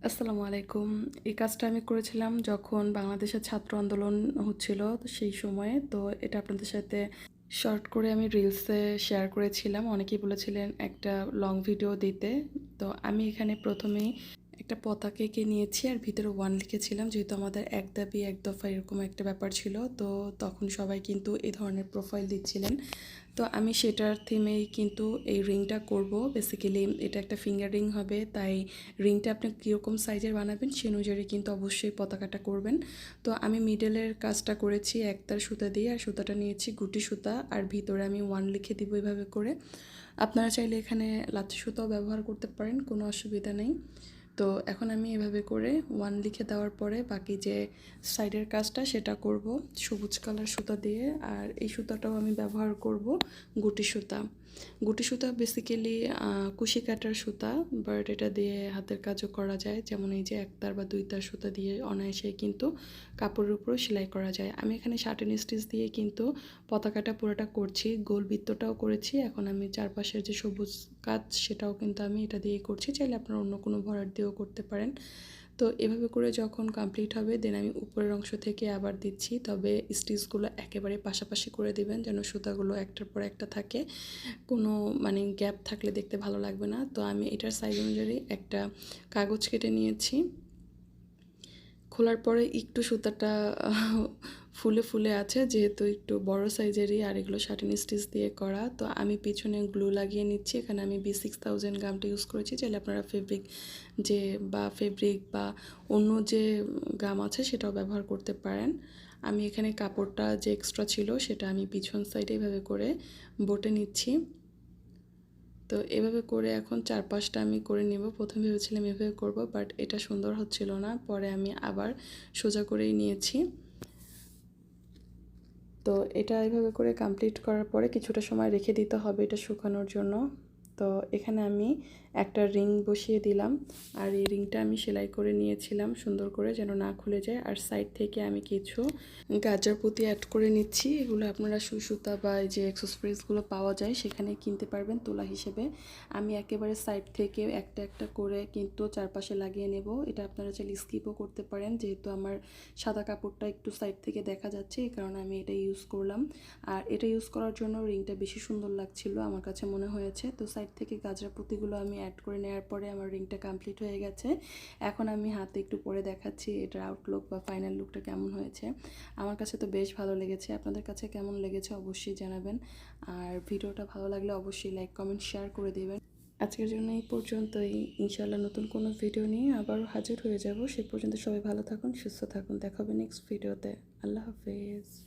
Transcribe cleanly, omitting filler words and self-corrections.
আসসালামু আলাইকুম। এই কাজটা আমি করেছিলাম যখন বাংলাদেশের ছাত্র আন্দোলন হচ্ছিল তো সেই সময়ে। তো এটা আপনাদের সাথে শর্ট করে আমি রিলসে শেয়ার করেছিলাম। অনেকেই বলেছিলেন একটা লং ভিডিও দিতে। তো আমি এখানে ১ম এই একটা পতাকা এঁকে নিয়েছি আর ভিতরে 1 লিখেছিলাম। যেহেতু আমাদের এক দাবি এক দফা এরকম একটা ব্যাপার ছিল। তো তখন সবাই কিন্তু এই ধরনের প্রোফাইল দিচ্ছিলেন। তো আমি সেটার থিমেই কিন্তু এই রিংটা করব। বেসিক্যালি এটা একটা ফিঙ্গার রিং হবে, তাই রিংটা আপনি কীরকম সাইজের বানাবেন সে অনুযায়ী কিন্তু অবশ্যই পতাকাটা করবেন। তো আমি মিডলের কাজটা করেছি একতার সুতা দিয়ে, আর সুতাটা নিয়েছি গুটি সুতা, আর ভিতরে আমি 1 লিখে দিব এভাবে করে। আপনারা চাইলে এখানে লাচ্ছি সুতাও ব্যবহার করতে পারেন, কোনো অসুবিধা নেই। তো এখন আমি এভাবে করে 1 লিখে দেওয়ার পরে বাকি যে সাইডের কাজটা সেটা করব সবুজ কালার সুতা দিয়ে। আর এই সুতাটাও আমি ব্যবহার করব গুটি সুতা। গুটি সুতা বেসিক্যালি কুশি কাটার সুতা, বাট এটা দিয়ে হাতের কাজও করা যায়। যেমন এই যে 1 তার বা 2 তার সুতা দিয়ে অনায়াসেই কিন্তু কাপড়ের উপরও সেলাই করা যায়। আমি এখানে শার্টেন স্টিচ দিয়ে কিন্তু পতাকাটা পুরোটা করছি, গোল বৃত্তটাও করেছি। এখন আমি চারপাশের যে সবুজ কাজ সেটাও কিন্তু আমি এটা দিয়েই করছি। চাইলে আপনারা অন্য কোনো ভরাট দিয়েও করতে পারেন। তো এভাবে করে যখন কমপ্লিট হবে দেন আমি উপরের অংশ থেকে আবার দিচ্ছি, তবে স্টিচগুলো একেবারে পাশাপাশি করে দিবেন যেন সুতাগুলো একটার পর একটা থাকে, কোনো মানে গ্যাপ থাকলে দেখতে ভালো লাগবে না। তো আমি এটার সাইজ অনুযায়ী একটা কাগজ কেটে নিয়েছি। খোলার পরে একটু সুতাটা ফুলে ফুলে আছে, যেহেতু একটু বড় সাইজেরই, আর এগুলো শার্টিন স্টিচ দিয়ে করা। তো আমি পিছনে গ্লু লাগিয়ে নিচ্ছি। এখানে আমি B6000 গামটা ইউজ করেছি। চাইলে আপনারা ফেব্রিক বা অন্য যে গাম আছে সেটাও ব্যবহার করতে পারেন। আমি এখানে কাপড়টা যে এক্সট্রা ছিল সেটা আমি পিছন সাইডে এভাবে করে বটে নিচ্ছি। তো এভাবে করে এখন চারপাশটা আমি করে নেব। প্রথমে ভেবেছিলাম এভাবে করব, বাট এটা সুন্দর হচ্ছিল না, পরে আমি আবার সোজা করেই নিয়েছি। তো এটা এভাবে করে কমপ্লিট করার পরে কিছুটা সময় রেখে দিতে হবে এটা শুকানোর জন্য। তো এখানে আমি একটা রিং বসিয়ে দিলাম, আর এই রিংটা আমি সেলাই করে নিয়েছিলাম সুন্দর করে যেন না খুলে যায়। আর সাইড থেকে আমি কিছু গাজর পুঁতি অ্যাড করে নিচ্ছি। এগুলো আপনারা সুই সুতা বা এই যে অ্যাক্সেসরিজগুলো পাওয়া যায় সেখানে কিনতে পারবেন তোলা হিসেবে। আমি একেবারে সাইড থেকে একটা একটা করে কিন্তু চারপাশে লাগিয়ে নেব। এটা আপনারা চাইলে স্কিপও করতে পারেন, যেহেতু আমার সাদা কাপড়টা একটু সাইড থেকে দেখা যাচ্ছে এই কারণে আমি এটা ইউজ করলাম। আর এটা ইউজ করার জন্য রিংটা বেশি সুন্দর লাগছিল আমার কাছে মনে হয়েছে। তো সাইড থেকে গাজরা পুঁতিগুলো আমি অ্যাড করে নেওয়ার পরে আমার রিংটা কমপ্লিট হয়ে গেছে। এখন আমি হাতে একটু পরে দেখাচ্ছি এটার আউটলুক বা ফাইনাল লুকটা কেমন হয়েছে। আমার কাছে তো বেশ ভালো লেগেছে, আপনাদের কাছে কেমন লেগেছে অবশ্যই জানাবেন। আর ভিডিওটা ভালো লাগলে অবশ্যই লাইক কমেন্ট শেয়ার করে দেবেন। আজকের জন্য এই পর্যন্তই। ইনশাআল্লাহ নতুন কোনো ভিডিও নিয়ে আবারও হাজির হয়ে যাব। সে পর্যন্ত সবাই ভালো থাকুন, সুস্থ থাকুন। দেখা হবে নেক্সট ভিডিওতে। আল্লাহ হাফেজ।